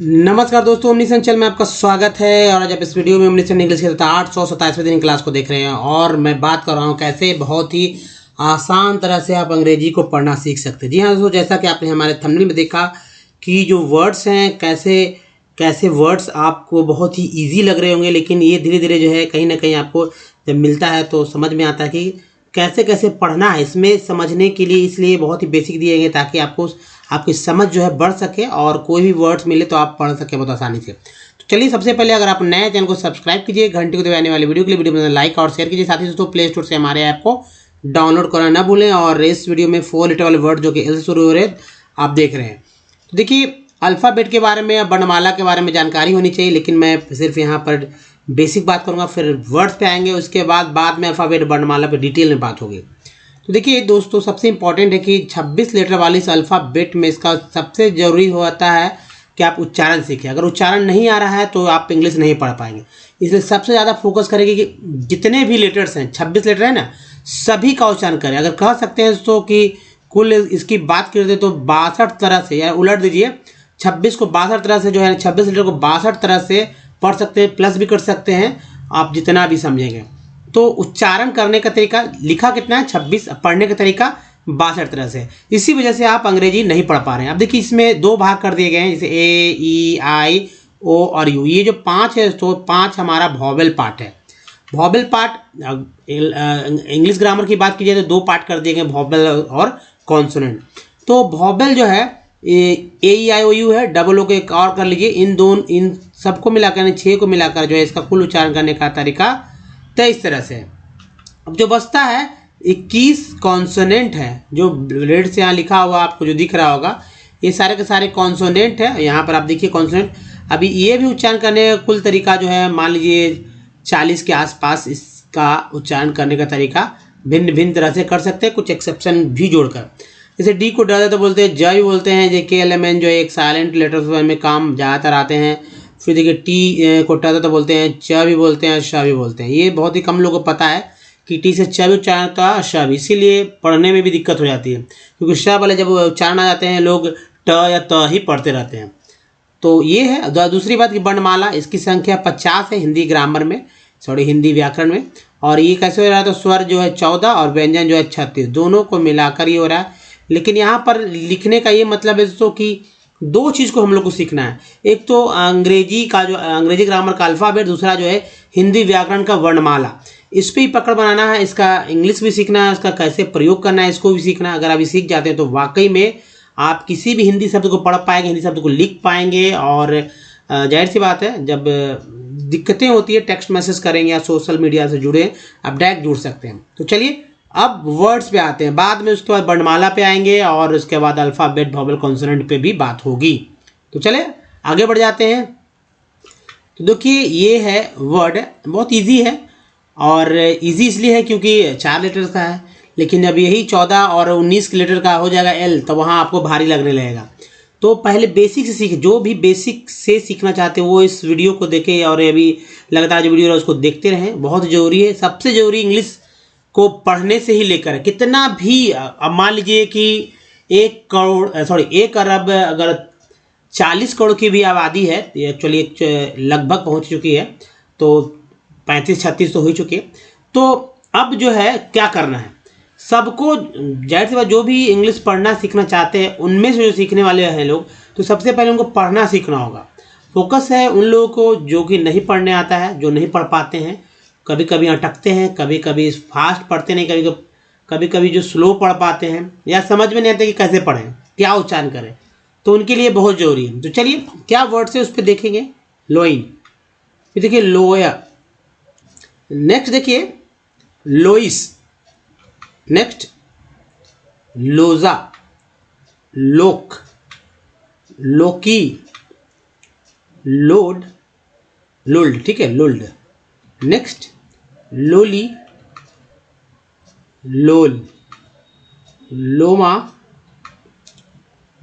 नमस्कार दोस्तों, ओमनीसन चैनल में आपका स्वागत है। और आज आप इस वीडियो में ओमनीसन इंग्लिश के 827वें दिन क्लास को देख रहे हैं और मैं बात कर रहा हूं कैसे बहुत ही आसान तरह से आप अंग्रेजी को पढ़ना सीख सकते हैं। जी हाँ दोस्तों, जैसा कि आपने हमारे थंबनेल में देखा कि जो वर्ड्स हैं कैसे कैसे वर्ड्स आपको बहुत ही ईजी लग रहे होंगे, लेकिन ये धीरे धीरे जो है कहीं ना कहीं आपको जब मिलता है तो समझ में आता है कि कैसे कैसे पढ़ना है। इसमें समझने के लिए इसलिए बहुत ही बेसिक दिए गए ताकि आपको आपकी समझ जो है बढ़ सके और कोई भी वर्ड्स मिले तो आप पढ़ सके बहुत आसानी से। तो चलिए, सबसे पहले अगर आप नए चैनल को सब्सक्राइब कीजिए, घंटी को दबाने वाले वीडियो के लिए वीडियो में लाइक और शेयर कीजिए। साथ ही दोस्तों प्ले स्टोर से हमारे ऐप को डाउनलोड करना ना भूलें। और इस वीडियो में 4 लेटर वाले वर्ड जो कि एल से शुरू हो रहे हैं आप देख रहे हैं। तो देखिए, अल्फ़ाबेट के बारे में या वर्णमाला के बारे में जानकारी होनी चाहिए, लेकिन मैं सिर्फ यहाँ पर बेसिक बात करूँगा, फिर वर्ड्स पे आएंगे, उसके बाद में अल्फ़ाबेट वर्णमाला पे डिटेल में बात होगी। तो देखिए दोस्तों, सबसे इम्पॉर्टेंट है कि 26 लेटर वाले इस अल्फ़ाबेट में इसका सबसे ज़रूरी होता है कि आप उच्चारण सीखें। अगर उच्चारण नहीं आ रहा है तो आप इंग्लिश नहीं पढ़ पाएंगे। इसलिए सबसे ज़्यादा फोकस करेंगे कि जितने भी लेटर्स हैं, 26 लेटर है ना, सभी का उच्चारण करें। अगर कह सकते हैं दोस्तों कि कुल इसकी बात करते तो 62 तरह से, या उलट दीजिए, 26 को 62 तरह से जो है 26 लेटर को 62 तरह से पढ़ सकते हैं, प्लस भी कर सकते हैं आप जितना भी समझेंगे। तो उच्चारण करने का तरीका लिखा कितना है 26, पढ़ने का तरीका 62 तरह से। इसी वजह से आप अंग्रेजी नहीं पढ़ पा रहे हैं। अब देखिए, इसमें 2 भाग कर दिए गए हैं, जैसे ए, ई, आई, ओ और यू। ये जो 5 है तो 5 हमारा वॉवेल पार्ट है। वॉवेल पार्ट इंग्लिश ग्रामर की बात कीजिए तो 2 पार्ट कर दिए गए, वॉवेल और कॉन्सोनेंट। तो वॉवेल जो है ए, ई, आई, ओ, यू है, डबल ओ को एक और कर लीजिए। इन सबको मिलाकर 6 को मिलाकर जो है इसका कुल उच्चारण करने का तरीका 23 तरह से। अब जो बचता है 21 कॉन्सोनेंट है, जो रेड से यहाँ लिखा हुआ आपको जो दिख रहा होगा, ये सारे के सारे कॉन्सोनेंट है। यहाँ पर आप देखिए कॉन्सोनेंट। अभी ये भी उच्चारण करने का कुल तरीका जो है मान लीजिए 40 के आसपास इसका उच्चारण करने का तरीका भिन्न भिन्न तरह से कर सकते हैं, कुछ एक्सेप्शन भी जोड़कर। जैसे डी को ड तो बोलते हैं, ज भी बोलते हैं, जे के एल एम एन जो एक साइलेंट लेटर्स में काम ज़्यादातर आते हैं। फिर देखिए टी को ट तो बोलते हैं, च भी बोलते हैं, श भी बोलते हैं। ये बहुत ही कम लोगों को पता है कि टी से च भी उच्चारण होता है, श भी, इसीलिए पढ़ने में भी दिक्कत हो जाती है, क्योंकि श वाले जब उच्चारण आ जाते हैं लोग ट या त ही पढ़ते रहते हैं। तो ये है। दूसरी बात कि वर्णमाला, इसकी संख्या 50 है हिंदी ग्रामर में, सॉरी हिंदी व्याकरण में। और ये कैसे हो रहा है, तो स्वर जो है 14 और व्यंजन जो है 36, दोनों को मिलाकर ये हो रहा है। लेकिन यहाँ पर लिखने का ये मतलब है दोस्तों कि 2 चीज़ को हम लोग को सीखना है। एक तो अंग्रेजी का जो अंग्रेजी ग्रामर का अल्फ़ाबेट, दूसरा जो है हिंदी व्याकरण का वर्णमाला। इस पर ही पकड़ बनाना है। इसका इंग्लिश भी सीखना है, इसका कैसे प्रयोग करना है इसको भी सीखना है। अगर आप ये सीख जाते हैं तो वाकई में आप किसी भी हिंदी शब्द को पढ़ पाएंगे, हिंदी शब्द को लिख पाएंगे। और जाहिर सी बात है, जब दिक्कतें होती है टेक्स्ट मैसेज करेंगे या सोशल मीडिया से जुड़े, आप डायरेक्ट जुड़ सकते हैं। तो चलिए अब वर्ड्स पे आते हैं, बाद में उसके बाद वर्णमाला पे आएंगे और उसके बाद अल्फ़ाबेट वॉवेल कॉन्सोनेंट पे भी बात होगी। तो चले आगे बढ़ जाते हैं। तो देखिए, ये है वर्ड, बहुत इजी है। और इजी इसलिए है क्योंकि 4 लेटर्स का है, लेकिन जब यही 14 और 19 लेटर का हो जाएगा एल, तो वहाँ आपको भारी लगने लगेगा। तो पहले बेसिक से सीखें। जो भी बेसिक से सीखना चाहते हैं वो इस वीडियो को देखें, और अभी लगातार जो वीडियो है उसको देखते रहें, बहुत ज़रूरी है। सबसे ज़रूरी इंग्लिश को पढ़ने से ही लेकर कितना भी, अब मान लीजिए कि 1 अरब अगर 40 करोड़ की भी आबादी है, एक्चुअली लगभग पहुंच चुकी है, तो 35-36 तो हो चुकी है। तो अब जो है क्या करना है सबको, जाहिर सी बात, जो भी इंग्लिश पढ़ना सीखना चाहते हैं उनमें से जो सीखने वाले हैं लोग, तो सबसे पहले उनको पढ़ना सीखना होगा। फोकस है उन लोगों को जो कि नहीं पढ़ने आता है, जो नहीं पढ़ पाते हैं, कभी कभी अटकते हैं, कभी कभी फास्ट पढ़ते नहीं, कभी कभी जो स्लो पढ़ पाते हैं या समझ में नहीं आता कि कैसे पढ़ें, क्या उच्चारण करें, तो उनके लिए बहुत ज़रूरी है। तो चलिए क्या वर्ड्स है उस पर देखेंगे। लोइन, फिर देखिए लोया, नेक्स्ट देखिए लोइस, नेक्स्ट लोजा, लोक, लोकी, लोड, लुल्ड, ठीक है, लुल्ड। नेक्स्ट लोली, लोल, लोमा,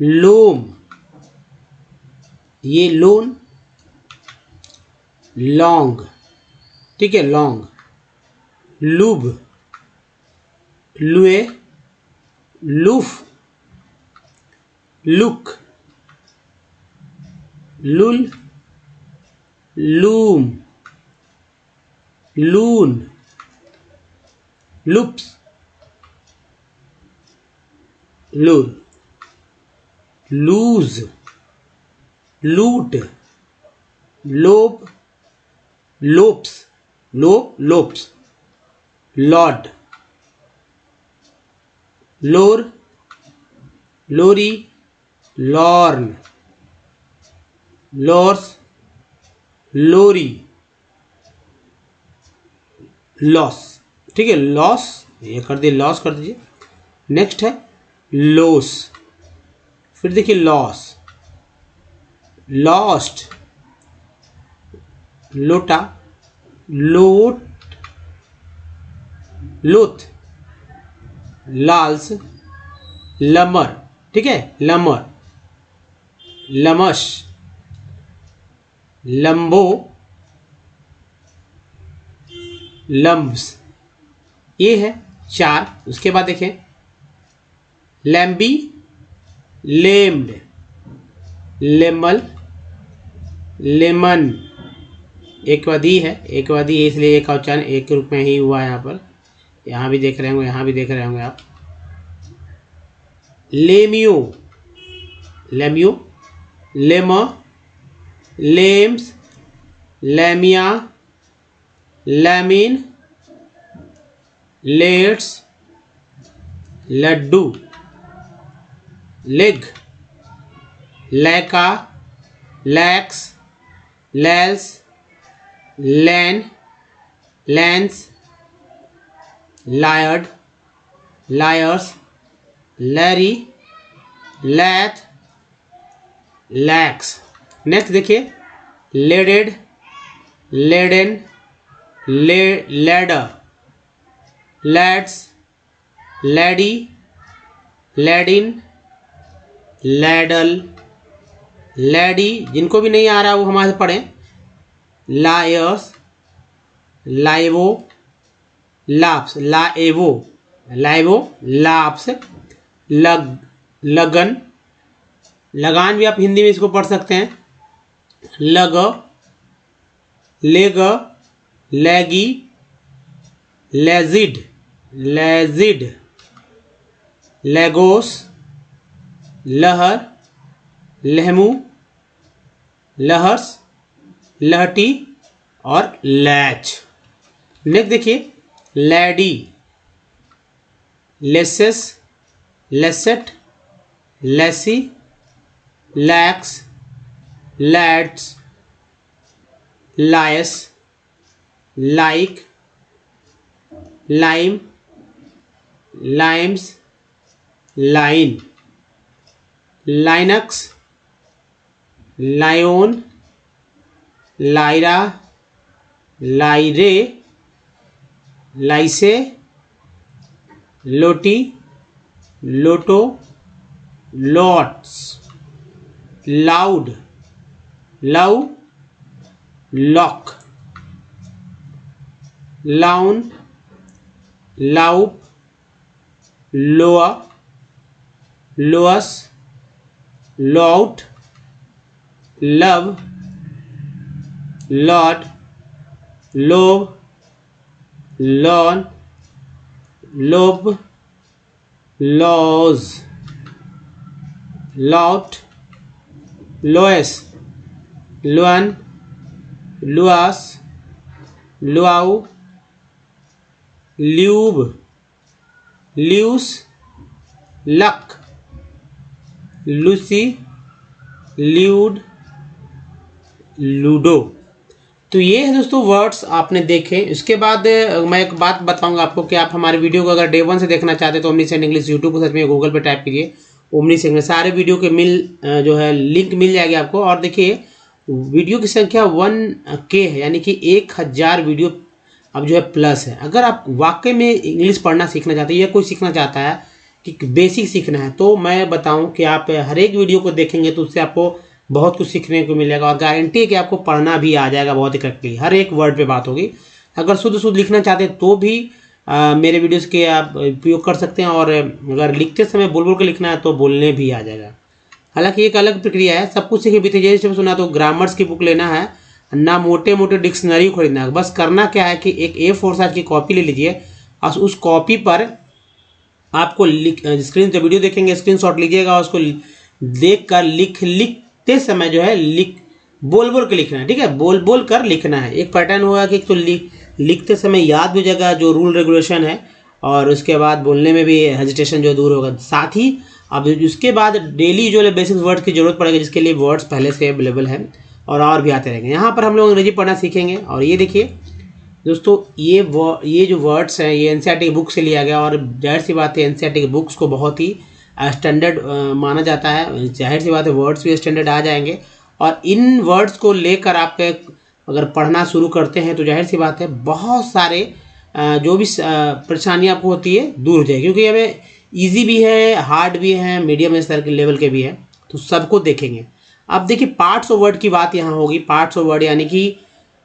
लोम, ये लोन, लॉन्ग, ठीक है, लॉन्ग, लूब, लुए, लूफ, लुक, लुल, लूम, लून, लुप्स, लूल, लूज, लूट, लोप, लोप्स, लोप, लोप्स, लॉर्ड, लोर, लोरी, लॉर्न, लॉर्स, लोरी, लॉस। ठीक है, लॉस ये कर दिए, लॉस कर दीजिए। नेक्स्ट है लॉस, फिर देखिए लॉस, लॉस्ट, लोटा, लोट, लुथ, लाल्स, लमर। ठीक है, लमर, लमश, लंबो, लम्ब्स। ये है 4। उसके बाद देखें लैम्बी, लेम्ड, लेमल, लेमन। एक वादी है, एक वादी है इसलिए एक उच्चारण एक रूप में ही हुआ है। यहाँ पर यहाँ भी देख रहे होंगे, यहाँ भी देख रहे होंगे आप। लेमियो, लेमियो, लेमा, लेम्स, लेमिया, लैमिन, लेट्स, लड्डू, लेग, लैका, लैक्स, लैल्स, लैन, लैंस, लायर्ड, liars, Larry, lath, lax. Next देखिए लेडेड, लेडेन, लैडर, लैड्स, लैडी, लैडिन, लैडल, लैडी। जिनको भी नहीं आ रहा वो हमारे से पढ़ें। लायर्स, लाइवो, लाप्स, लाएवो, लाइवो, लाप्स, लग, लगन, लगान भी आप हिंदी में इसको पढ़ सकते हैं। लग, लेग, लैगी, लेजिड, लेजिड, लेगोस, लहर, लहमू, लहर्स, लहटी और लैच। नेक्स्ट देखिए लैडी, लेसेस, लेसेट, लेसी, लैक्स, लैड्स, लायस, लाइक, लाइम, लाइम्स, लाइन, लाइनक्स, लायोन, लायरा, लाइरे, लाइसे, लोटी, lotto, lots, loud, love, lock, लाउन, लाउप, लोआ, लोअस, lot, love, lot, lobe, lawn, lobe, lodge, lot, लोएस, लुअन, लुआस, लुआऊ, ल्यूब, ल्यूस, लक, लूसी, ल्यूड, लूडो। तो ये है दोस्तों वर्ड्स आपने देखे। इसके बाद मैं एक बात बताऊंगा आपको कि आप हमारे वीडियो को अगर डे 1 से देखना चाहते हैं तो ओमनीसेंट इंग्लिश यूट्यूब को सर्च में गूगल पे टाइप कीजिए ओमनीसेंट इंग्लिश, सारे वीडियो के जो है लिंक मिल जाएगी आपको। और देखिए वीडियो की संख्या 1K है, यानी कि 1000 वीडियो अब जो है प्लस है। अगर आप वाकई में इंग्लिश पढ़ना सीखना चाहते हैं या कोई सीखना चाहता है कि बेसिक सीखना है, तो मैं बताऊं कि आप हर एक वीडियो को देखेंगे तो उससे आपको बहुत कुछ सीखने को मिलेगा और गारंटी है कि आपको पढ़ना भी आ जाएगा बहुत ही करेक्टली, हर एक वर्ड पे बात होगी। अगर शुद्ध शुद्ध लिखना चाहते हैं तो भी मेरे वीडियोस के आप उपयोग कर सकते हैं, और अगर लिखते समय बोल बोल के लिखना है तो बोलने भी आ जाएगा। हालांकि एक अलग प्रक्रिया है, सब कुछ सीखे बीते जैसे सुना तो ग्रामर्स की बुक लेना है ना, मोटे मोटे डिक्शनरी खरीदना है। बस करना क्या है कि एक A4 साइज की कॉपी ले लीजिए और उस कॉपी पर आपको स्क्रीन पे वीडियो देखेंगे, स्क्रीनशॉट लीजिएगा, उसको देख कर लिखते समय जो है बोल बोल के लिखना है, ठीक है, बोल बोल कर लिखना है। एक पैटर्न होगा कि तो लिखते समय याद भी हो जाएगा जो रूल रेगुलेशन है, और उसके बाद बोलने में भी हेजिटेशन जो दूर होगा। साथ ही अब उसके बाद डेली जो बेसिक वर्ड्स की जरूरत पड़ेगी, जिसके लिए वर्ड्स पहले से अवेलेबल है और भी आते रहेंगे। यहाँ पर हम लोग अंग्रेजी पढ़ना सीखेंगे। और ये देखिए दोस्तों, ये जो वर्ड्स हैं ये एनसीईआरटी बुक से लिया गया, और जाहिर सी बात है एनसीईआरटी की बुक्स को बहुत ही स्टैंडर्ड माना जाता है। जाहिर सी बात है वर्ड्स भी स्टैंडर्ड आ जाएंगे, और इन वर्ड्स को लेकर आप अगर पढ़ना शुरू करते हैं तो जाहिर सी बात है बहुत सारे जो भी परेशानियाँ आपको होती है दूर हो जाएगी, क्योंकि हमें ईजी भी है, हार्ड भी है, मीडियम स्तर के लेवल के भी है, तो सबको देखेंगे। अब देखिए पार्ट्स ऑफ वर्ड की बात यहाँ होगी। पार्ट्स ऑफ वर्ड यानी कि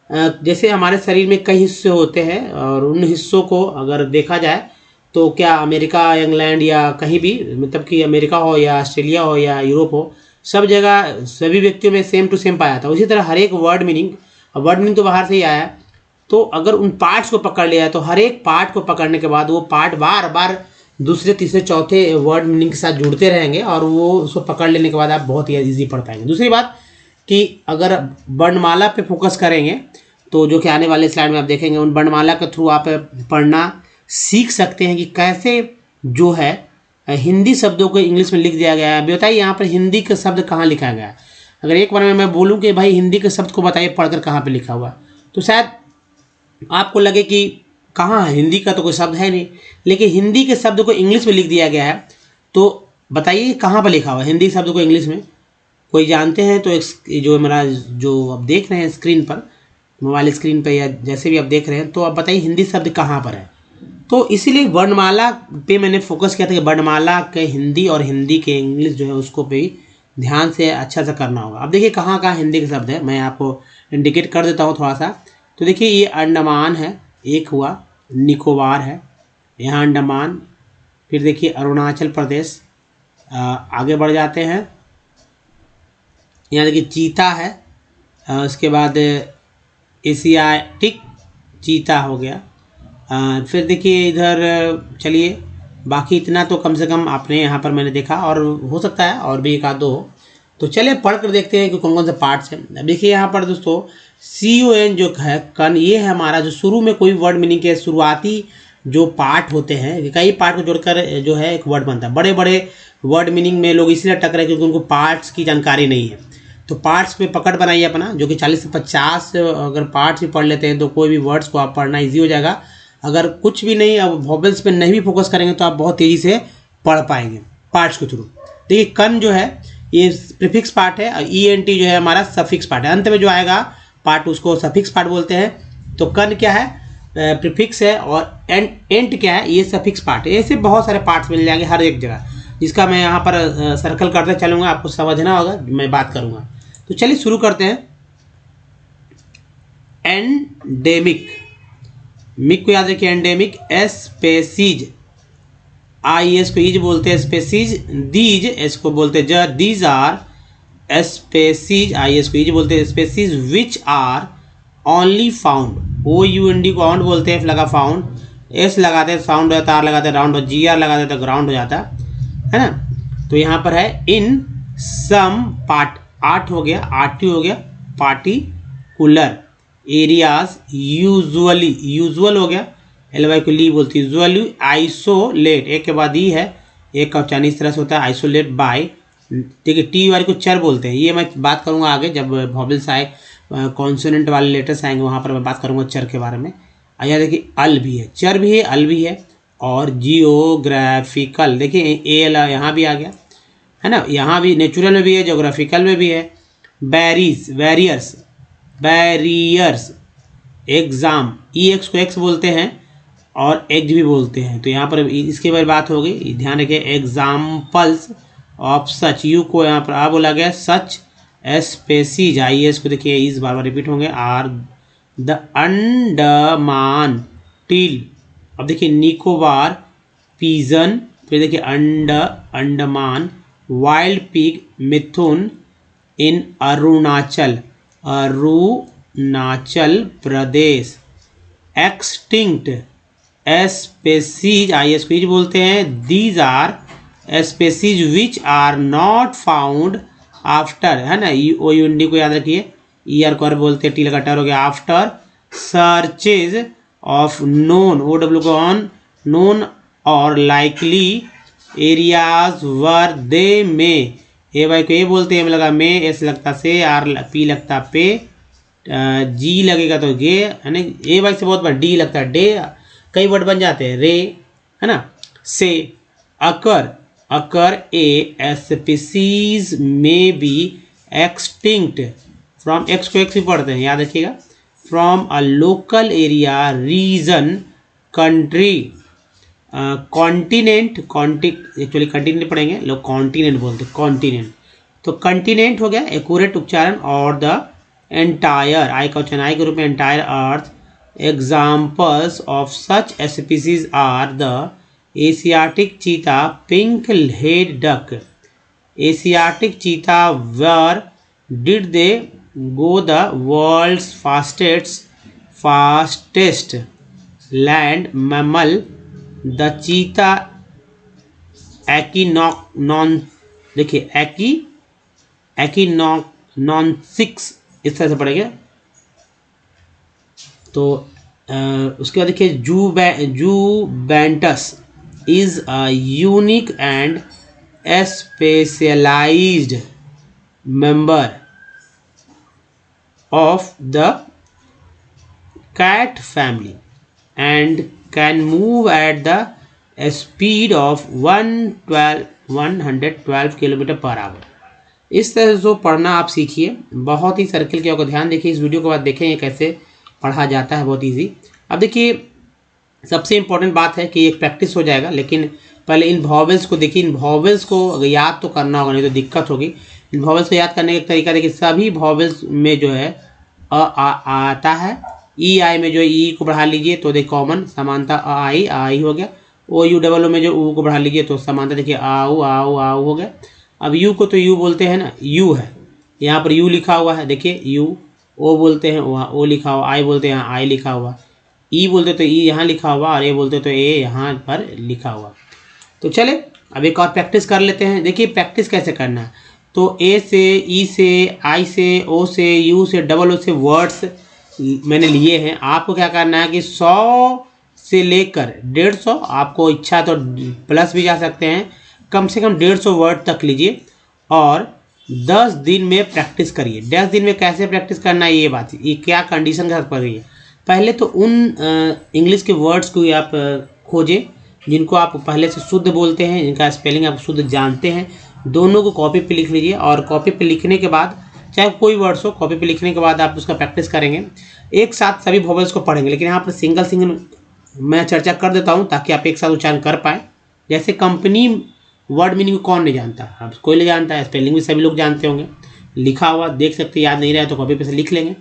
जैसे हमारे शरीर में कई हिस्से होते हैं, और उन हिस्सों को अगर देखा जाए तो क्या अमेरिका, इंग्लैंड या कहीं भी, मतलब कि अमेरिका हो या ऑस्ट्रेलिया हो या यूरोप हो, सब जगह सभी व्यक्तियों में सेम टू सेम पाया था। उसी तरह हर एक वर्ड मीनिंग तो बाहर से ही आया है। तो अगर उन पार्ट्स को पकड़ लिया तो हर एक पार्ट को पकड़ने के बाद वो पार्ट बार बार दूसरे तीसरे चौथे वर्ड मीनिंग के साथ जुड़ते रहेंगे, और वो उसको पकड़ लेने के बाद आप बहुत ही ईजी पढ़ पाएंगे। दूसरी बात कि अगर वर्णमाला पे फोकस करेंगे तो जो कि आने वाले स्लाइड में आप देखेंगे, उन वर्णमाला के थ्रू आप पढ़ना सीख सकते हैं कि कैसे जो है हिंदी शब्दों को इंग्लिश में लिख दिया गया है। बताइए यहाँ पर हिंदी का शब्द कहाँ लिखा गया है। अगर एक बार में मैं बोलूँ कि भाई हिंदी के शब्द को बताइए पढ़कर कहाँ पे लिखा हुआ, तो शायद आपको लगे कि कहाँ है, हिंदी का तो कोई शब्द है नहीं। लेकिन हिंदी के शब्द को इंग्लिश में लिख दिया गया है, तो बताइए कहाँ पर लिखा हुआ है हिंदी शब्द को इंग्लिश में। कोई जानते हैं तो जो मेरा जो आप देख रहे हैं स्क्रीन पर, मोबाइल स्क्रीन पर या जैसे भी आप देख रहे हैं, तो आप बताइए हिंदी शब्द कहाँ पर है। तो इसीलिए वर्णमाला पे मैंने फोकस किया था कि वर्णमाला के हिंदी और हिंदी के इंग्लिश जो है उसको भी ध्यान से अच्छा से करना होगा। अब देखिए कहाँ कहाँ हिंदी के शब्द है, मैं आपको इंडिकेट कर देता हूँ थोड़ा सा। तो देखिए ये अंडमान है, एक हुआ, निकोबार है, यहाँ अंडमान, फिर देखिए अरुणाचल प्रदेश, आगे बढ़ जाते हैं, यहाँ देखिए चीता है, उसके बाद एशियाटिक चीता हो गया। फिर देखिए इधर चलिए, बाकी इतना तो कम से कम आपने यहाँ पर मैंने देखा, और हो सकता है और भी एक आध दो हो। तो चलिए पढ़ कर देखते हैं कि कौन कौन से पार्ट्स हैं। अब देखिए यहाँ पर दोस्तों CON जो है कन, ये है हमारा जो शुरू में कोई वर्ड मीनिंग के शुरुआती जो पार्ट होते हैं, कई पार्ट को जोड़कर जो है एक वर्ड बनता है। बड़े बड़े वर्ड मीनिंग में लोग इसलिए अटक रहे हैं क्योंकि उनको पार्ट्स की जानकारी नहीं है। तो पार्ट्स पे पकड़ बनाइए अपना, जो कि 40 से 50 अगर पार्ट्स भी पढ़ लेते हैं तो कोई भी वर्ड्स को आप पढ़ना ईजी हो जाएगा। अगर कुछ भी नहीं, अब वॉवेल्स पे नहीं भी फोकस करेंगे तो आप बहुत तेज़ी से पढ़ पाएंगे पार्ट्स के थ्रू। देखिए कन जो है ये प्रीफिक्स पार्ट है, और ENT जो है हमारा सफिक्स पार्ट है। अंत में जो आएगा पार्ट उसको सफिक्स पार्ट बोलते हैं। तो कन क्या है, प्रीफिक्स है, और एंट क्या है, ये सफिक्स पार्ट है। ऐसे बहुत सारे पार्ट्स मिल जाएंगे हर एक जगह, जिसका मैं यहाँ पर सर्कल करते चलूँगा, आपको समझना होगा, मैं बात करूँगा। तो चलिए शुरू करते हैं। एंडेमिक, मिक को याद रखिए, एंडेमिक, स्पेसीज, IS को ईज बोलते हैं, स्पेसीज, दीज एस को बोलते हैं दीज आर, स्पेसीज IS को ईज बोलते हैं, species which are only found, OUND को आउंड बोलते हैं, F लगा फाउंड, S लगाते हैं साउंड हो जाता है, R लगाते हैं राउंड, और GR लगाते हैं तो ग्राउंड हो जाता है ना। तो यहाँ पर है इन सम पार्ट, 8 हो गया, आर्टी हो गया, पार्टिकुलर, एरियाज, यूजुअली, यूजुअल हो गया, LY को ली बोलती है, यूजुअली, आइसोलेट, एक के बाद ई है, एक का उच्चारण इस तरह से होता है, आइसोलेट बाय, ठीक है, TY को चर बोलते हैं। ये मैं बात करूंगा आगे जब वॉवेल्स आए, कॉन्सोनेंट वाले लेटर्स आएंगे, वहाँ पर मैं बात करूंगा चर के बारे में। यहाँ देखिए अल भी है, चर भी है, अल भी है, और जियोग्राफिकल, देखिए AL यहाँ भी आ गया है ना, यहाँ भी नेचुरल में भी है, जोग्राफिकल में भी है, berries, barriers, barriers, exam, EX को एक्स बोलते हैं और एग्ज भी बोलते हैं। तो यहाँ पर इसके बारे बात हो गई, ध्यान रखिए, एग्जाम्पल्स ऑफ सच, यू को यहाँ पर आ बोला गया, सच, स्पेसीज, IS को देखिए इस बार बार रिपीट होंगे, आर, द अंडमान टील, अब देखिए निकोबार, पीजन, फिर देखिए Andaman, wild pig mithun in Arunachal Pradesh. Extinct species species बोलते हैं। These are species which are not found after, है ना, ओ यूनिटी को याद रखिए, ई आर को बोलते हैं, टी लगा टर हो गया, after searches of known, O W को ऑन, नोन और लाइकली एरियाज वर दे में, ए वाई को ए बोलते हैं, एम लगा में, एस लगता से, आर पी लगता पे, जी लगेगा तो गे, है ना, ए वाई से बहुत बार डी लगता है डे, कई वर्ड बन जाते हैं, रे, है ना, से। Occur a species may be extinct from, X को एक्स भी पढ़ते हैं, याद रखिएगा, from a local area, region, country, continent, actually continent पढ़ेंगे लोग, कॉन्टिनेंट बोलते हैं, कॉन्टिनेंट, तो कंटिनेंट हो गया एक्यूरेट उच्चारण, और द एंटायर, आई का उच्चारण आई के रूप में, entire earth. Examples of such species are the Asiatic cheetah, pink head duck. Asiatic cheetah, where did they go, the world's fastest land mammal, the cheetah एक्नॉन, देखिए एक्नॉक्सिक्स, इस तरह से पढ़ेंगे। तो उसके बाद देखिए jubatus is a unique and specialised member of the cat family and can move at the speed of 112 kilometre per hour. इस तरह से पढ़ना आप सीखिए, बहुत ही सर्किल के आपको ध्यान देखिए, इस वीडियो के बाद देखें ये कैसे पढ़ा जाता है, बहुत इजी। अब देखिए सबसे इम्पोर्टेंट बात है कि एक प्रैक्टिस हो जाएगा, लेकिन पहले इन वॉवेल्स को देखिए, इन वॉवेल्स को याद तो करना होगा, नहीं तो दिक्कत होगी। इन वॉवेल्स को याद करने का तरीका देखिए, सभी वॉवेल्स में जो है आता है, ई आई में जो ई को बढ़ा लीजिए तो देखिए कॉमन समानता आई हो गया, ओ यू डबल ओ में जो ऊ को बढ़ा लीजिए तो समानता देखिए आओ हो गया। अब यू को तो यू बोलते हैं ना, यू है, यहाँ पर यू लिखा हुआ है, देखिए यू, ओ बोलते हैं वहाँ ओ लिखा हुआ, आई बोलते हैं यहाँ आई लिखा हुआ, ई बोलते तो ई यहाँ लिखा हुआ, और ए बोलते तो ए यहाँ पर लिखा हुआ। तो चले अब एक और प्रैक्टिस कर लेते हैं। देखिए प्रैक्टिस कैसे करना है, तो ए से, ई से, आई से, ओ से, यू से, डबल ओ से वर्ड्स मैंने लिए हैं। आपको क्या करना है कि 100 से लेकर 150, आपको इच्छा तो प्लस भी जा सकते हैं, कम से कम 150 वर्ड तक लीजिए और 10 दिन में प्रैक्टिस करिए। 10 दिन में कैसे प्रैक्टिस करना है, ये बात, ये क्या कंडीशन के साथ पढ़िए। पहले तो उन इंग्लिश के वर्ड्स को आप खोजें जिनको आप पहले से शुद्ध बोलते हैं, जिनका स्पेलिंग आप शुद्ध जानते हैं, दोनों को कॉपी पे लिख लीजिए। और कॉपी पे लिखने के बाद, चाहे कोई वर्ड्स हो, कॉपी पे लिखने के बाद आप उसका प्रैक्टिस करेंगे, एक साथ सभी वोवेल्स को पढ़ेंगे। लेकिन यहाँ पर सिंगल मैं चर्चा कर देता हूँ ताकि आप एक साथ उच्चारण कर पाएँ। जैसे कंपनी, वर्ड मीनिंग कोई नहीं जानता, अब कोई नहीं जानता है, स्पेलिंग भी सभी लोग जानते होंगे, लिखा हुआ देख सकते, याद नहीं रहा तो कॉपी पे से लिख लेंगे।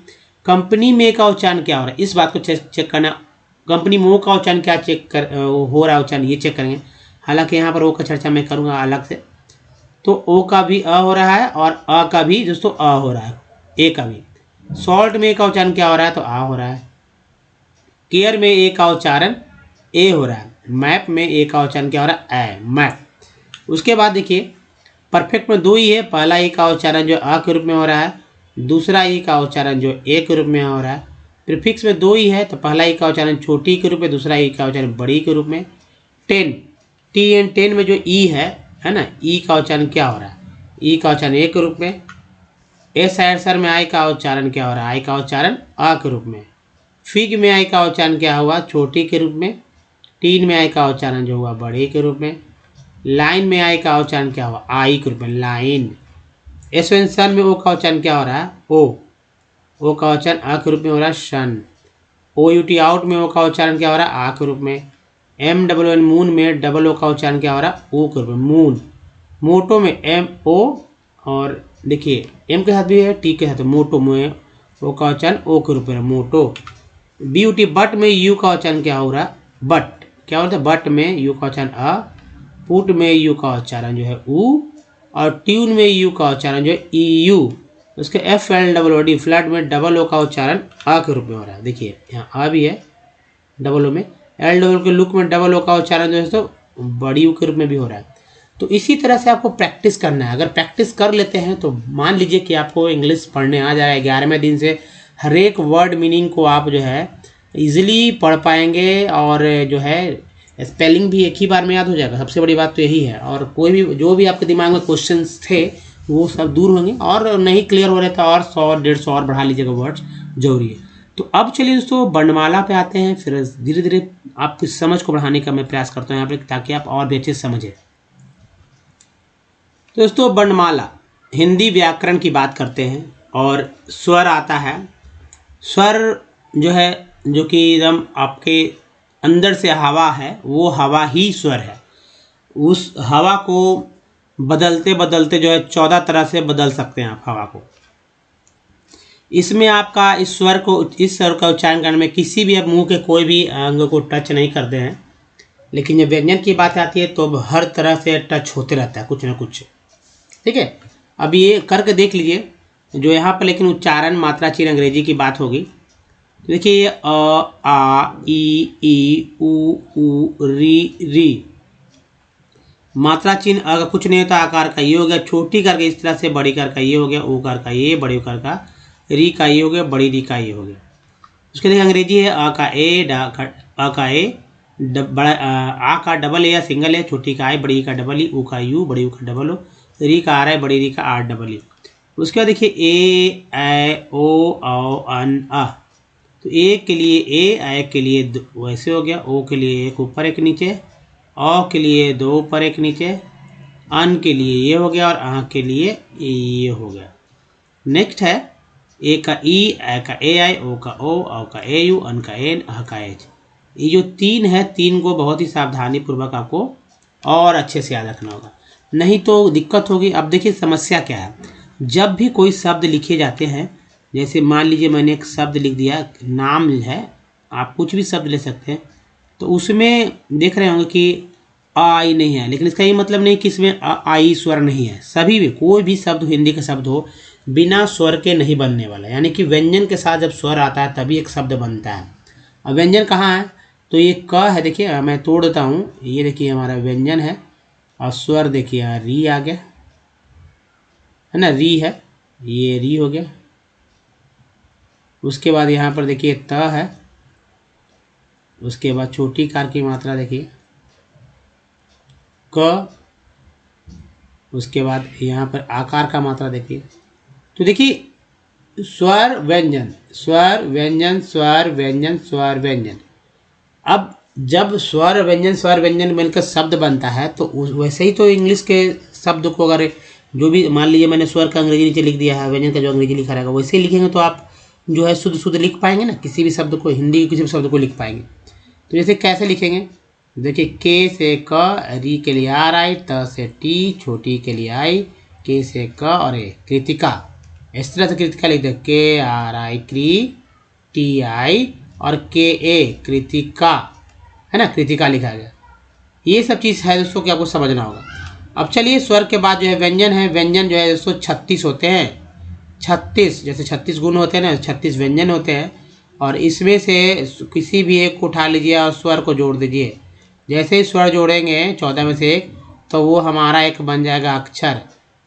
कंपनी में का उच्चारण क्या हो रहा है, इस बात को चेक करना। कंपनी में का उच्चारण क्या हो रहा है, उच्चारण ये चेक करेंगे। हालांकि यहाँ पर ओ का चर्चा मैं करूँगा अलग से। तो ओ का भी अ हो रहा है और अ का भी दोस्तों अ हो रहा है, ए का भी। सॉल्ट में का उच्चारण क्या हो रहा है, तो आ हो रहा है। केयर में ए का उच्चारण ए हो रहा है। मैप में ए का उच्चारण क्या हो रहा है, ए, मैप। उसके बाद देखिए परफेक्ट में दो ही है, पहला ई का उच्चारण जो अ के रूप में हो रहा है, दूसरा ई का उच्चारण जो ए के रूप में हो रहा है। प्रीफिक्स में दो ही है, तो पहला ई का उच्चारण छोटी के रूप में, दूसरा ई का उच्चारण बड़ी के रूप में। 10 में जो ई है ना, ई का उच्चारण क्या हो रहा है, ई का उच्चारण ए के रूप में। एस सर में आई का उच्चारण क्या हो रहा है, आई का उच्चारण अ के रूप में। फिग में आई का उच्चारण क्या हुआ, छोटी के रूप में। टीन में आई का उच्चारण जो हुआ बड़े के रूप में। लाइन में आई का उच्चारण क्या हुआ, आई के रूप में, लाइन। एसवेंसन में ओ का उच्चारण क्या हो रहा है, ओ का उच्चारण अ के रूप में हो रहा है, शन। ओ यू टी आउट में ओ का उच्चारण क्या हो रहा है, आ के रूप में। एम डबल एन मून में डबल ओ का उच्चारण क्या हो रहा है, ओ के रूप में, मून। मोटो में एम ओ, और देखिए एम के साथ भी है, टी के साथ, मोटो में ओ का उच्चारण ओ के रूप में, मोटो। ब्यूटी बट में यू का उच्चारण क्या हो रहा है, बट। क्या होता है, बट में यू का उच्चारण अ। पुट में यू का उच्चारण जो है ऊ, और ट्यून में यू का उच्चारण जो है EU, उसके FLOOD फ्लड में डबल ओ का उच्चारण अ के रूप में हो रहा है। देखिए यहाँ अ भी है डबल ओ में, एल डबल के लुक में डबल ओ का उच्चारण जो है तो बड़ी यू के रूप में भी हो रहा है। तो इसी तरह से आपको प्रैक्टिस करना है। अगर प्रैक्टिस कर लेते हैं तो मान लीजिए कि आपको इंग्लिश पढ़ने आ जाएगा। 11वें दिन से हर एक वर्ड मीनिंग को आप जो है इजीली पढ़ पाएंगे और जो है स्पेलिंग भी एक ही बार में याद हो जाएगा। सबसे बड़ी बात तो यही है। और कोई भी जो भी आपके दिमाग में क्वेश्चंस थे वो सब दूर होंगे, और नहीं क्लियर हो रहे तो और 100-150 और बढ़ा लीजिएगा वर्ड्स, जरूरी है। तो अब चलिए दोस्तों वर्णमाला पे आते हैं। फिर धीरे धीरे आपकी समझ को बढ़ाने का मैं प्रयास करता हूँ यहाँ पे, ताकि आप और भी अच्छे से समझें। दोस्तों वर्णमाला, हिंदी व्याकरण की बात करते हैं और स्वर आता है। स्वर जो है जो कि एकदम आपके अंदर से हवा है, वो हवा ही स्वर है। उस हवा को बदलते बदलते जो है 14 तरह से बदल सकते हैं आप हवा को। इसमें आपका इस स्वर का उच्चारण करने में किसी भी आप मुंह के कोई भी अंग को टच नहीं करते हैं। लेकिन जब व्यंजन की बात आती है तो हर तरह से टच होते रहता है कुछ ना कुछ। ठीक है, अब ये करके देख लीजिए जो यहाँ पर, लेकिन उच्चारण मात्रा चिन्ह अंग्रेजी की बात होगी। तो देखिए ये अ, आ, ई, उ, री। मात्रा चिन्ह अगर कुछ नहीं होता आकार का ये हो गया, छोटी करके इस तरह से, बड़ी कर का ये हो गया, उकार का ये, बड़ी उकार का री का ये हो गया, बड़ी री का ये हो गया। उसके देखिए अंग्रेजी है अ का ए, अ का ए, बड़ा आ का डबल ए या सिंगल है, छोटी का आई, बड़ी का डबल ई, ऊ का यू, बड़ी ऊ का डबल ओ, री का आर है, बड़ी री का आर डबल ई। उसके बाद देखिए ए ओ अन अ। तो ए के लिए ए के लिए वैसे हो गया, ओ के लिए एक ऊपर एक नीचे, औ के लिए दो ऊपर एक नीचे, अन के लिए ये हो गया और आ के लिए ये हो गया। नेक्स्ट है ए का ई, का ए आई, ओ का ओ का ए यू, अन का एन, अ का एच। ये जो तीन है, तीन को बहुत ही सावधानी पूर्वक आपको और अच्छे से याद रखना होगा, नहीं तो दिक्कत होगी। अब देखिए समस्या क्या है, जब भी कोई शब्द लिखे जाते हैं, जैसे मान लीजिए मैंने एक शब्द लिख दिया, नाम है, आप कुछ भी शब्द ले सकते हैं, तो उसमें देख रहे होंगे कि आई नहीं है, लेकिन इसका ये मतलब नहीं कि इसमें आई स्वर नहीं है। सभी भी कोई भी शब्द हिंदी का शब्द हो बिना स्वर के नहीं बनने वाला, यानी कि व्यंजन के साथ जब स्वर आता है तभी एक शब्द बनता है। अब व्यंजन कहाँ है, तो ये क है, देखिए मैं तोड़ देता हूँ, ये देखिए हमारा व्यंजन है, और स्वर देखिए यहाँ री आ गया है ना, री है, ये री हो गया। उसके बाद यहाँ पर देखिए त है, उसके बाद छोटी कार की मात्रा देखिए क, उसके बाद यहाँ पर आकार का मात्रा देखिए। तो देखिए स्वर व्यंजन, स्वर व्यंजन, स्वर व्यंजन, स्वर व्यंजन। अब जब स्वर व्यंजन मिलकर शब्द बनता है तो वैसे ही तो इंग्लिश के शब्द को अगर जो भी मान लीजिए मैंने स्वर का अंग्रेजी नीचे लिख दिया है, व्यंजन का जो अंग्रेजी लिखा रहेगा वैसे ही लिखेंगे तो आप जो है शुद्ध शुद्ध लिख पाएंगे ना, किसी भी शब्द को, हिंदी के किसी भी शब्द को लिख पाएंगे। तो जैसे कैसे लिखेंगे, देखिए के से क, री के लिए आर आई, त से टी, छोटी के लिए आई, के से क और ए कृतिका। इस तरह से कृतिका लिख दे, के आर आई क्री टी आई और के ए कृतिका, है ना, कृतिका लिखा गया। ये सब चीज़ है दोस्तों कि आपको समझना होगा। अब चलिए स्वर के बाद जो है व्यंजन है। व्यंजन जो है दोस्तों 36 होते हैं, 36 जैसे 36 गुण होते हैं ना, 36 व्यंजन होते हैं। और इसमें से किसी भी एक को उठा लीजिए और स्वर को जोड़ दीजिए। जैसे ही स्वर जोड़ेंगे 14 में से एक, तो वो हमारा एक बन जाएगा अक्षर।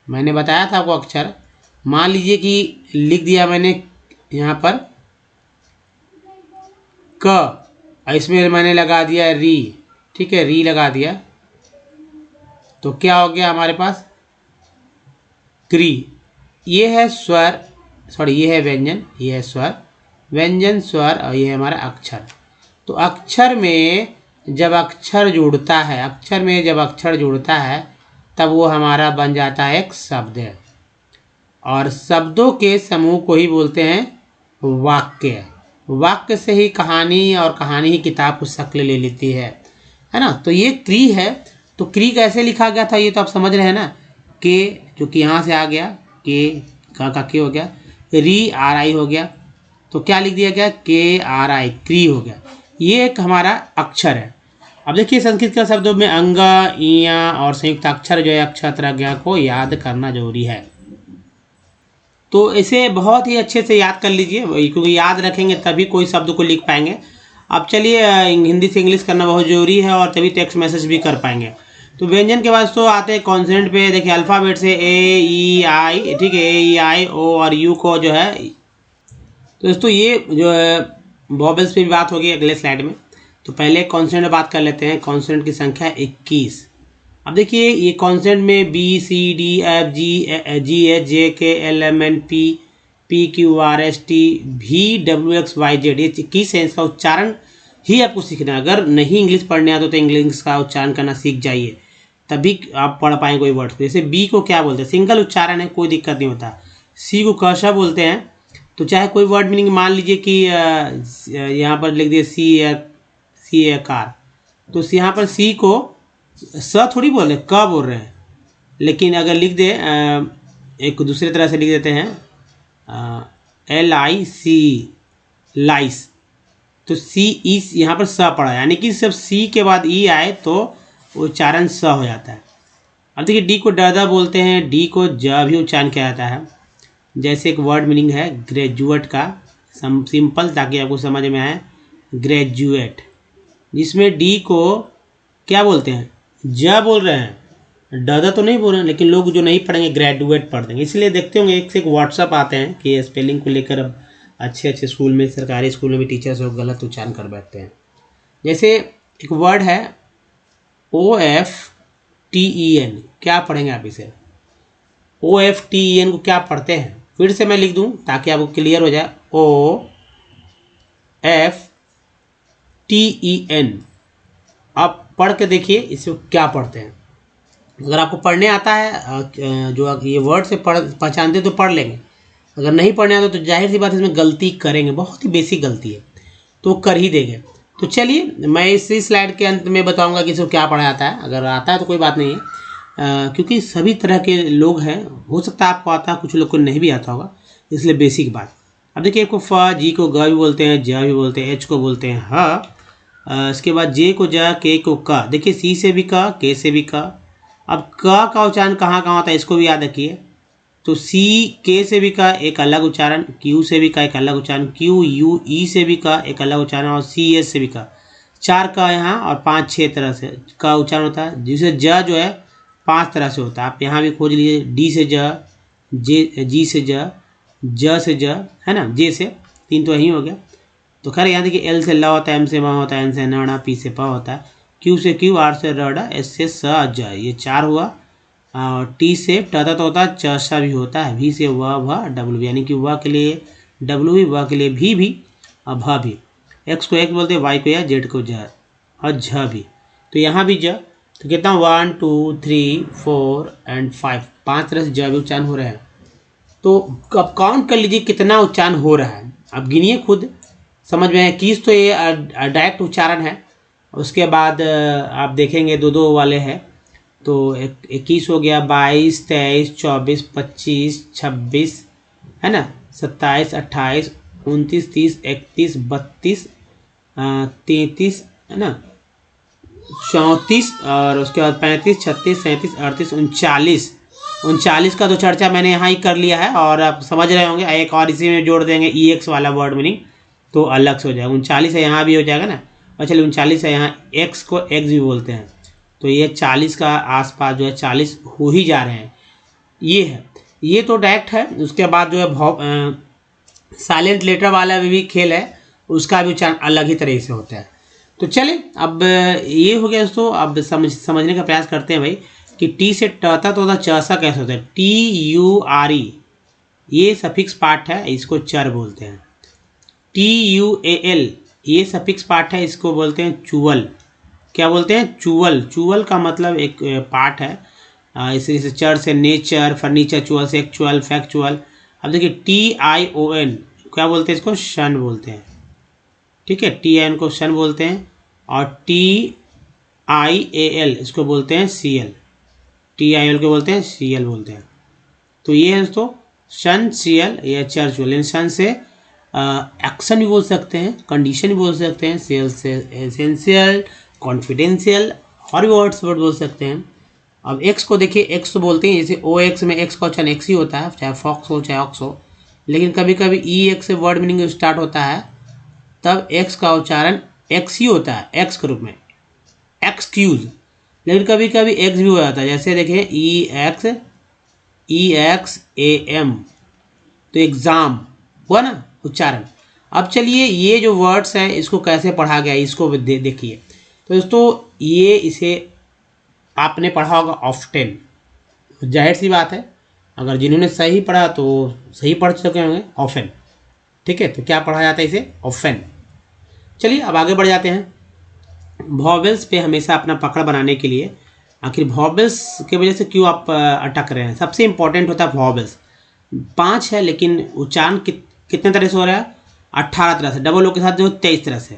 मैंने बताया था आपको अक्षर। मान लीजिए कि लिख दिया मैंने यहाँ पर क, इसमें मैंने लगा दिया री, ठीक है, री लगा दिया, तो क्या हो गया हमारे पास क्री। ये है स्वर, सॉरी ये है व्यंजन, ये है स्वर, व्यंजन स्वर, और ये है हमारा अक्षर। तो अक्षर में जब अक्षर जुड़ता है, अक्षर में जब अक्षर जुड़ता है तब वो हमारा बन जाता है एक शब्द। और शब्दों के समूह को ही बोलते हैं वाक्य। वाक्य से ही कहानी, और कहानी ही किताब को शक्ल ले लेती है ना। तो ये क्री है। तो क्री कैसे लिखा गया था ये तो आप समझ रहे हैं ना, के जो कि यहाँ से आ गया, के का के हो गया, री आर आई हो गया, तो क्या लिख दिया गया, के आर आई क्री हो गया। ये एक हमारा अक्षर है। अब देखिए संस्कृत के शब्दों में अंग, इया और संयुक्त अक्षर जो है अक्षत्रज्ञ को याद करना जरूरी है। तो इसे बहुत ही अच्छे से याद कर लीजिए, क्योंकि याद रखेंगे तभी कोई शब्द को लिख पाएंगे। अब चलिए हिंदी से इंग्लिश करना बहुत जरूरी है और तभी टेक्स्ट मैसेज भी कर पाएंगे। तो व्यंजन के बाद तो आते हैं कॉन्सोनेंट पे। देखिए अल्फ़ाबेट से ए ई आई, ठीक है, ए ई आई ओ और यू को जो है, तो दोस्तों ये जो है वॉवेल्स पे भी बात होगी अगले स्लाइड में। तो पहले कॉन्सोनेंट में बात कर लेते हैं। कॉन्सोनेंट की संख्या 21। अब देखिए ये कॉन्सोनेंट में B C D F G H J K L M N P Q R S T V W X Y Z, ये 21 है। इसका उच्चारण ही आपको सीखना है। अगर नहीं इंग्लिश पढ़ने आता तो इंग्लिश का उच्चारण करना सीख जाइए, तभी आप पढ़ पाएंगे कोई वर्ड। जैसे बी को क्या बोलते हैं, सिंगल उच्चारण है, कोई दिक्कत नहीं होता। सी को कशा बोलते हैं। तो चाहे कोई वर्ड मीनिंग मान लीजिए कि यहाँ पर लिख दिए सी ए कार, तो यहाँ पर सी को स थोड़ी बोल रहे, क बोल रहे हैं। लेकिन अगर लिख दे एक दूसरे तरह से लिख देते हैं एल आई सी लाइस, तो सी ई यहाँ पर स पड़ा, यानी कि जब सी के बाद ई आए तो उच्चारण स हो जाता है। अब देखिए डी को डरदा बोलते हैं, डी को ज भी उच्चारण किया जाता है। जैसे एक वर्ड मीनिंग है ग्रेजुएट का, सिंपल ताकि आपको समझ में आए, ग्रेजुएट, जिसमें डी को क्या बोलते हैं, ज बोल रहे हैं, डरदा तो नहीं बोल रहे हैं। लेकिन लोग जो नहीं पढ़ेंगे ग्रेजुएट पढ़ देंगे। इसलिए देखते होंगे एक से एक व्हाट्सअप आते हैं कि स्पेलिंग को लेकर अब अच्छे अच्छे स्कूल में, सरकारी स्कूल में भी टीचर्स लोग गलत उच्चारण कर बैठते हैं। जैसे एक वर्ड है OFTEN, क्या पढ़ेंगे आप इसे, OFTEN को क्या पढ़ते हैं, फिर से मैं लिख दूं ताकि आपको क्लियर हो जाए। OFTEN, आप पढ़ के देखिए इसे क्या पढ़ते हैं। अगर आपको पढ़ने आता है, जो ये वर्ड से पहचानते तो पढ़ लेंगे। अगर नहीं पढ़ने आता तो जाहिर सी बात है इसमें गलती करेंगे, बहुत ही बेसिक गलती है, तो कर ही देंगे। तो चलिए मैं इसी स्लाइड के अंत में बताऊंगा कि इसको क्या पढ़ा जाता है। अगर आता है तो कोई बात नहीं है, क्योंकि सभी तरह के लोग हैं, हो सकता है आपको आता है, कुछ लोग को नहीं भी आता होगा, इसलिए बेसिक बात। अब देखिए आपको फ, जी को ग भी बोलते हैं, ज भी बोलते हैं, एच को बोलते हैं ह, इसके बाद जे को ज, के को क। देखिए सी से भी क, के से भी क। अब क का उच्चारण कहाँ कहाँ होता है इसको भी याद रखिए। तो सी के से भी का एक अलग उच्चारण, क्यू से भी का एक अलग उच्चारण, क्यू यू ई से भी का एक अलग उच्चारण, और सी एस से भी का। 4 का यहाँ और 5-6 तरह से का उच्चारण होता है। जिसे ज जो है 5 तरह से होता है, आप यहाँ भी खोज लीजिए। डी से ज, जी से ज से ज, है ना, जे से 3 तो यही हो गया। तो खैर यहाँ देखिए एल से ल होता है, एम से म होता है, एन से न, पी से प होता है, क्यू से क्यू, आर से र, एस से स, ज, ये 4 हुआ। और टी से ट तो होता है, च सा भी होता है, वी से व भ डब्ल्यू, यानी कि व के लिए डब्ल्यू भी, व के लिए भी और भ भी। एक्स को एक्स बोलते हैं, वाई को या, जेड को ज और झ भी। तो यहाँ भी ज, तो कितना 1 2 3 4 एंड 5 तरह से ज भी उच्चारण हो रहे हैं। तो अब काउंट कर लीजिए कितना उच्चारण हो रहा है, अब गिनिए खुद, समझ में आए। 21 तो ये डायरेक्ट उच्चारण है। उसके बाद आप देखेंगे 2-2 वाले हैं, तो 21 हो गया, 22 23 24 25 26, है ना, 27 28 29 30 31 32 33, है ना, 34, और उसके बाद 35 36 37 38 39 का तो चर्चा मैंने यहाँ ही कर लिया है, और आप समझ रहे होंगे। एक और इसी में जोड़ देंगे EX वाला वर्ड मीनिंग, तो अलग से हो जाएगा। 39 है यहाँ भी हो जाएगा ना। और चलिए 39 है, यहाँ X को X भी बोलते हैं, तो ये 40 का आसपास जो है 40 हो ही जा रहे हैं। ये है, ये तो डायरेक्ट है। उसके बाद जो है साइलेंट लेटर वाला भी खेल है, उसका भी उच्चारण अलग ही तरह से होता है। तो चलिए अब ये हो गया दोस्तों। अब समझने का प्रयास करते हैं भाई कि टी से टता तो होता, च सा कैसे होता है। TURE ये सफिक्स पार्ट है, इसको चर बोलते हैं। TUAL ये सफिक्स पार्ट है, इसको बोलते हैं चुवल। क्या बोलते हैं, चुवल। चुवल का मतलब एक पार्ट है, इसे चर से नेचर, फर्नीचर, चुवल से एक्चुअल, फैक्चुअल। अब देखिए TION क्या बोलते हैं, इसको शन बोलते हैं, ठीक है, TIN को शन बोलते हैं। और TIAL इसको बोलते हैं CL, TIL को बोलते हैं CL बोलते हैं। तो ये है दोस्तों शन, CL या चर्चुअल। इन शन से एक्शन भी बोल सकते हैं, कंडीशन भी बोल सकते हैं, सेल से एसेंशियल, कॉन्फिडेंशियल और भी वर्ड्स वर्ड बोल सकते हैं। अब एक्स को देखिए, एक्स तो बोलते हैं, जैसे ओ एक्स में एक्स का उच्चारण एक्स ही होता है, चाहे फॉक्स हो चाहे ऑक्स हो। लेकिन कभी कभी ई एक्स से वर्ड मीनिंग स्टार्ट होता है, तब एक्स का उच्चारण एक्स ही होता है, एक्स के रूप में, एक्सक्यूज। लेकिन कभी कभी एक्स भी हो जाता है, जैसे देखिए ई एक्स ए एम, तो एग्ज़ाम हुआ ना उच्चारण। अब चलिए ये जो वर्ड्स है इसको कैसे पढ़ा गया इसको देखिए। तो दोस्तों ये इसे आपने पढ़ा होगा ऑफ्टेन, जाहिर सी बात है, अगर जिन्होंने सही पढ़ा तो सही पढ़ चुके होंगे, ऑफेन। ठीक है, तो क्या पढ़ा जाता है इसे, ऑफेन। चलिए अब आगे बढ़ जाते हैं। वॉवेल्स पे हमेशा अपना पकड़ बनाने के लिए, आखिर वॉवेल्स की वजह से क्यों आप अटक रहे हैं, सबसे इंपॉर्टेंट होता है वॉवेल्स। 5 है लेकिन उच्चारण कितने तरह से हो रहा है, 18 तरह से, डबल ओ के साथ जो 23 तरह से।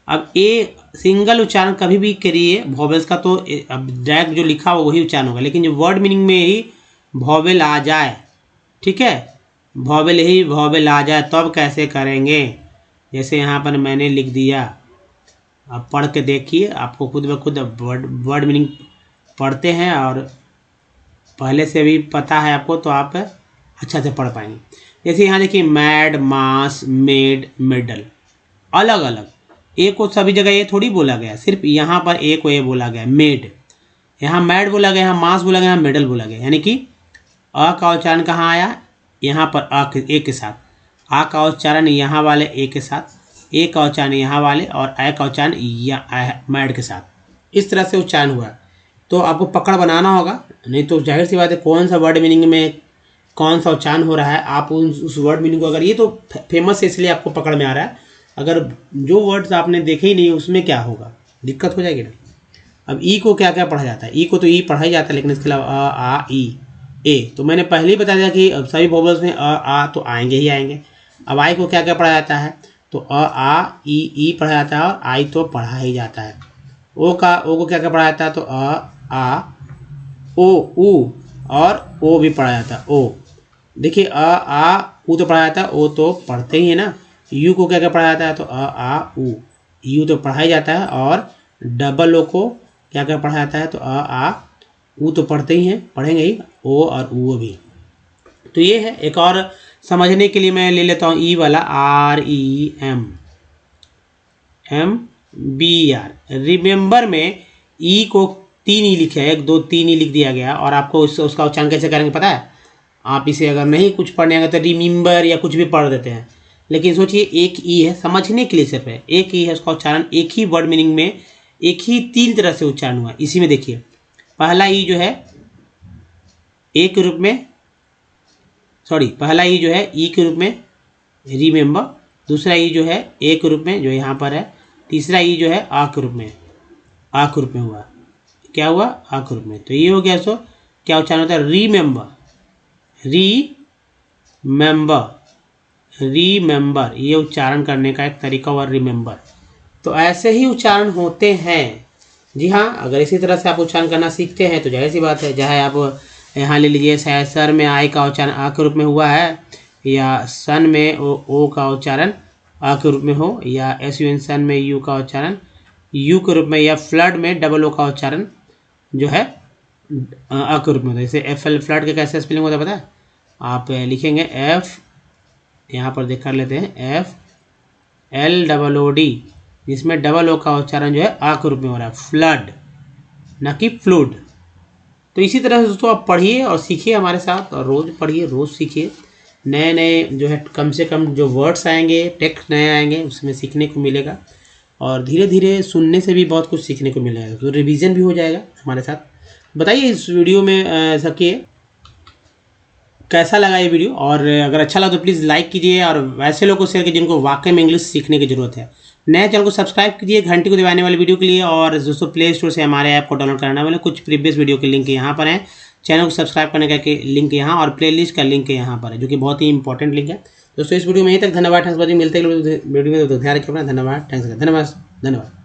अब ए सिंगल उच्चारण कभी भी करिए वॉवेल्स का, तो अब डायरेक्ट जो लिखा हो वही उच्चारण होगा, लेकिन जो वर्ड मीनिंग में ही वॉवेल आ जाए, ठीक है, वॉवेल आ जाए तब कैसे करेंगे। जैसे यहाँ पर मैंने लिख दिया, आप पढ़ के देखिए, आपको खुद ब खुद वर्ड मीनिंग पढ़ते हैं और पहले से भी पता है आपको, तो आप अच्छा से पढ़ पाएंगे। जैसे यहाँ देखिए मैड, मास, मेड, मेडल, अलग अलग, ए को सभी जगह ये थोड़ी बोला गया, सिर्फ यहाँ पर ए को ये बोला गया मेड, यहाँ मैड बोला गया, यहाँ मास बोला गया, यहाँ मेडल बोला गया। यानी कि अ का उच्चारण कहाँ आया, यहाँ पर ए के साथ, आ का उच्चारण यहाँ वाले ए के साथ, ए का उच्चारण यहाँ वाले, और ए का उच्चारण मैड के साथ, इस तरह से उच्चारण हुआ। तो आपको पकड़ बनाना होगा, नहीं तो जाहिर सी बात है कौन सा वर्ड मीनिंग में कौन सा उच्चारण हो रहा है, आप उस वर्ड मीनिंग को, अगर ये तो फेमस है इसलिए आपको पकड़ में आ रहा है, अगर जो वर्ड्स आपने देखे ही नहीं उसमें क्या होगा, दिक्कत हो जाएगी ना। अब ई को क्या क्या पढ़ा जाता है, ई को तो ई पढ़ा ही जाता है, लेकिन इसके अलावा आ ई ए, तो मैंने पहले ही बता दिया कि सभी वोवेल्स में आ तो आएंगे ही आएंगे। अब आई को क्या क्या पढ़ा जाता है, तो आ ई पढ़ा जाता है, और आई तो पढ़ा ही जाता है। ओ को क्या क्या पढ़ा जाता है, तो आ ओ ऊ, और ओ भी पढ़ा जाता है, ओ। देखिए आ ऊ तो पढ़ा जाता है, ओ तो पढ़ते ही है ना। यू को क्या क्या पढ़ा जाता है, तो आ ऊ, यू तो पढ़ा ही जाता है, और डबल ओ को क्या क्या पढ़ा जाता है, तो आ ऊ तो पढ़ते ही हैं, पढ़ेंगे ही, ओ और ऊ भी। तो ये है। एक और समझने के लिए मैं ले लेता हूँ ई वाला, REMBR। रिमेंबर में ई को 3 ही लिखे है, 1 2 3 ही लिख दिया गया, और आपको उसका उच्चारण कैसे करेंगे पता है। आप इसे अगर नहीं कुछ पढ़ने आएंगे तो रिमेंबर या कुछ भी पढ़ देते हैं, लेकिन सोचिए एक ई है, समझने के लिए सिर्फ है, एक ई है, उसका उच्चारण एक ही वर्ड मीनिंग में एक ही 3 तरह से उच्चारण हुआ। इसी में देखिए पहला ई जो है ए के रूप में, पहला ई जो है ई के रूप में रिमेंबर, दूसरा ई जो है ए के रूप में जो यहाँ पर है, तीसरा ई जो है आ के रूप में, हुआ। क्या हुआ, आ के रूप में। तो ये हो गया। सो क्या उच्चारण होता है, रीमेंबर, ये उच्चारण करने का एक तरीका हुआ, रिमेंबर। तो ऐसे ही उच्चारण होते हैं। जी हाँ, अगर इसी तरह से आप उच्चारण करना सीखते हैं तो जाहिर सी बात है, चाहे आप यहाँ ले लीजिए, शायद सर में आई का उच्चारण आ के रूप में हुआ है, या सन में ओ का उच्चारण आ के रूप में हो, या SUN सन में यू का उच्चारण यू के रूप में, या फ्लड में डबल ओ का उच्चारण जो है आ के रूप में होता है। जैसे FL फ्लड के कैसे स्पेलिंग होता है पता है, आप लिखेंगे F, यहाँ पर देख कर लेते हैं, FLOOD, जिसमें डबल ओ का उच्चारण जो है आ के रूप में हो रहा है, फ्लड, ना कि फ्लूड। तो इसी तरह से दोस्तों आप पढ़िए और सीखिए हमारे साथ, और रोज़ पढ़िए, रोज़ सीखिए। नए नए जो है कम से कम जो वर्ड्स आएंगे, टेक्स्ट नए आएंगे, उसमें सीखने को मिलेगा, और धीरे धीरे सुनने से भी बहुत कुछ सीखने को मिलेगा, तो रिवीजन भी हो जाएगा हमारे साथ। बताइए इस वीडियो में सकिए कैसा लगा ये वीडियो, और अगर अच्छा लगा तो प्लीज़ लाइक कीजिए, और वैसे लोगों को शेयर कीजिए जिनको वाकई में इंग्लिश सीखने की ज़रूरत है। नए चैनल को सब्सक्राइब कीजिए घंटी को दबाने वाले वीडियो के लिए, और दोस्तों प्ले स्टोर से हमारे ऐप को डाउनलोड करना वाले कुछ प्रीवियस वीडियो के लिंक यहाँ पर हैं। चैनल को सब्सक्राइब करने का लिंक यहाँ, और प्लेलिस्ट का लिंक यहाँ पर है, जो कि बहुत ही इंपॉर्टेंट लिंक है। दोस्तों इस वीडियो में यहीं तक, धन्यवाद, थैंक्स फॉर वॉचिंग, मिलते हैं वीडियो में, तो ध्यान रखिए अपना, धन्यवाद, थैंक्स, धन्यवाद।